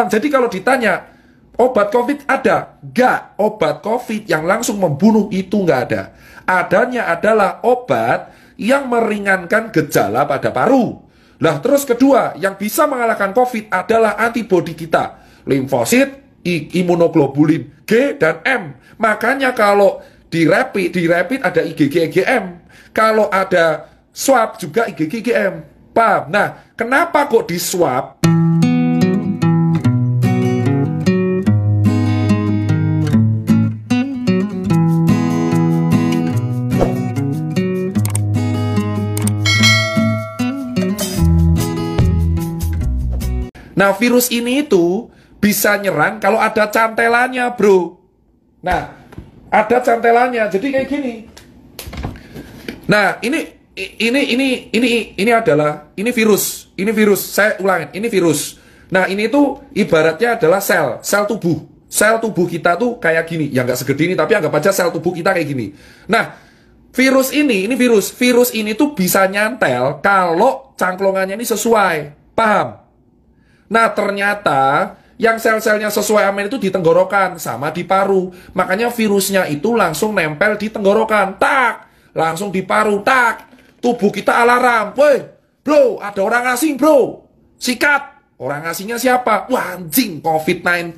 Paham? Jadi kalau ditanya, obat COVID ada? Nggak. Obat COVID yang langsung membunuh itu nggak ada. Adanya adalah obat yang meringankan gejala pada paru. Lah terus kedua, yang bisa mengalahkan COVID adalah antibodi kita. Limfosit, imunoglobulin G dan M. Makanya kalau di rapid ada IgG IgM. Kalau ada swab juga IgG IgM. Paham? Nah, kenapa kok di swab? Nah, virus ini itu bisa nyerang kalau ada cantelannya, bro. Nah, ada cantelannya. Jadi kayak gini. Nah, ini adalah virus. Ini virus. Saya ulangin, ini virus. Nah, ini tuh ibaratnya adalah sel tubuh. Sel tubuh kita tuh kayak gini. Ya nggak segede ini, tapi anggap aja sel tubuh kita kayak gini. Nah, virus ini virus. Virus ini tuh bisa nyantel kalau cangklongannya ini sesuai. Paham? Nah, ternyata yang sel-selnya sesuai amin itu di tenggorokan sama di paru. Makanya virusnya itu langsung nempel di tenggorokan. Tak, langsung di paru. Tak, tubuh kita alarm. Woi, bro, ada orang asing, bro. Sikat. Orang asingnya siapa? Wah, anjing, COVID-19.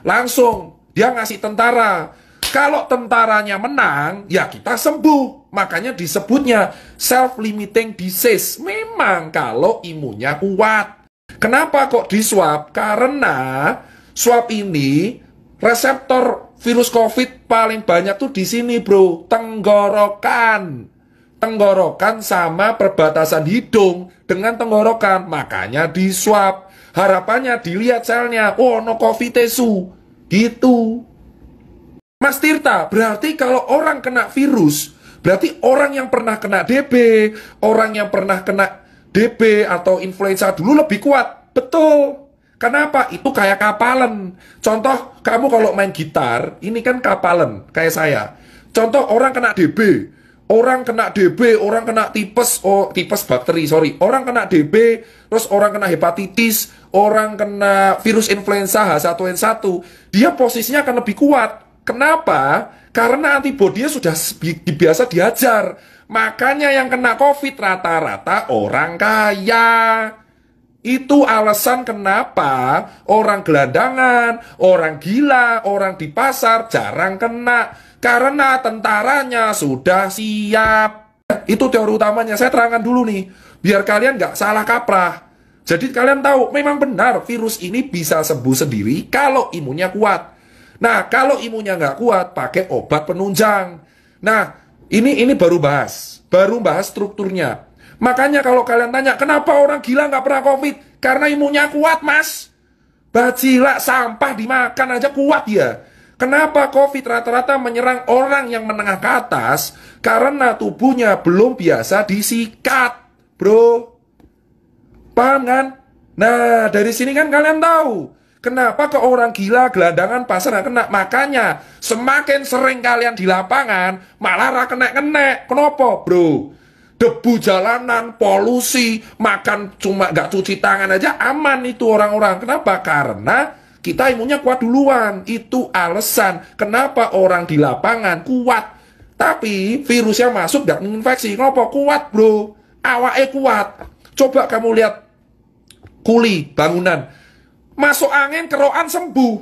Langsung dia ngasih tentara. Kalau tentaranya menang, ya kita sembuh. Makanya disebutnya self-limiting disease. Memang kalau imunnya kuat. Kenapa kok di swab? Karena swab ini reseptor virus COVID paling banyak tuh di sini, bro. Tenggorokan. Tenggorokan sama perbatasan hidung dengan tenggorokan. Makanya di swab. Harapannya dilihat selnya. Oh, no COVID tesu. Gitu. Mas Tirta, berarti kalau orang kena virus, berarti orang yang pernah kena DB, orang yang pernah kena DB atau influenza dulu lebih kuat. Betul. Kenapa? Itu kayak kapalan. Contoh, kamu kalau main gitar, ini kan kapalan, kayak saya. Contoh, orang kena DB, orang kena DB, orang kena tipes, tipes bakteri, sorry. Orang kena DB, terus orang kena hepatitis, orang kena virus influenza H1N1, dia posisinya akan lebih kuat. Kenapa? Karena antibodinya sudah biasa diajar. Makanya yang kena COVID rata-rata orang kaya. Itu alasan kenapa orang gelandangan, orang gila, orang di pasar jarang kena. Karena tentaranya sudah siap. Itu teori utamanya. Saya terangkan dulu nih, biar kalian nggak salah kaprah. Jadi kalian tahu, memang benar virus ini bisa sembuh sendiri kalau imunnya kuat. Nah, kalau imunnya nggak kuat, pakai obat penunjang. Nah, ini baru bahas strukturnya. Makanya kalau kalian tanya, kenapa orang gila nggak pernah COVID? Karena imunnya kuat, mas. Bajilak sampah dimakan aja kuat ya. Kenapa COVID rata-rata menyerang orang yang menengah ke atas? Karena tubuhnya belum biasa disikat, bro. Paham kan? Nah, dari sini kan kalian tahu. Kenapa ke orang gila, gelandangan, pasar nggak kena? Makanya semakin sering kalian di lapangan, malah kena-kena. Kenapa, bro? Debu jalanan, polusi, makan cuma nggak cuci tangan aja aman itu orang-orang. Kenapa? Karena kita imunnya kuat duluan. Itu alasan kenapa orang di lapangan kuat. Tapi virusnya masuk nggak menginfeksi. Kenapa? Kuat, bro. Awake kuat. Coba kamu lihat kuli bangunan. Masuk angin, kerokan sembuh.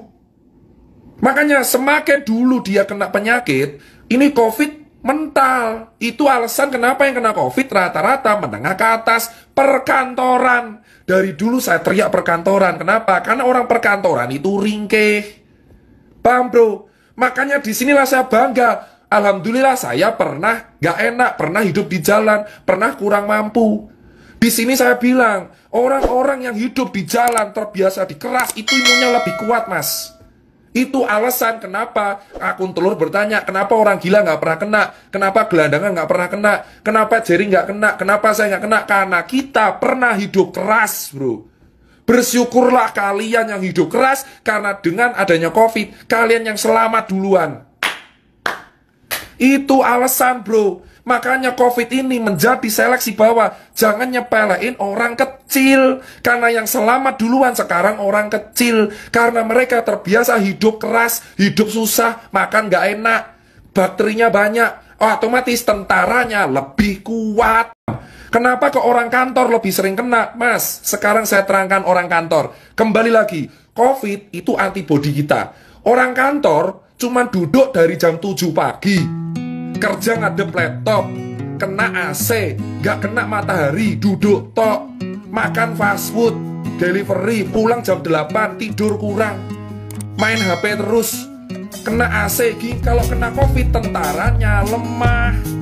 Makanya semakin dulu dia kena penyakit, ini COVID mental. Itu alasan kenapa yang kena COVID rata-rata menengah ke atas, perkantoran. Dari dulu saya teriak perkantoran. Kenapa? Karena orang perkantoran itu ringkih. Paham, bro? Makanya disinilah saya bangga. Alhamdulillah saya pernah gak enak, pernah hidup di jalan, pernah kurang mampu. Di sini saya bilang, orang-orang yang hidup di jalan terbiasa dikeras, itu imunnya lebih kuat, mas. Itu alasan kenapa akun telur bertanya, kenapa orang gila nggak pernah kena, kenapa gelandangan nggak pernah kena, kenapa Jerry nggak kena, kenapa saya nggak kena, karena kita pernah hidup keras, bro. Bersyukurlah kalian yang hidup keras, karena dengan adanya COVID, kalian yang selamat duluan. Itu alasan, bro. Makanya COVID ini menjadi seleksi bahwa jangan nyepelein orang kecil. Karena yang selamat duluan sekarang orang kecil. Karena mereka terbiasa hidup keras, hidup susah, makan gak enak, bakterinya banyak. Otomatis tentaranya lebih kuat. Kenapa ke orang kantor lebih sering kena? Mas, sekarang saya terangkan orang kantor. Kembali lagi, COVID itu antibodi kita. Orang kantor cuma duduk dari jam 7 pagi. Kerja ngadep laptop, kena AC, gak kena matahari, duduk tok, makan fast food, delivery, pulang jam 8, tidur kurang, main HP terus, kena AC, kalau kena COVID tentaranya lemah.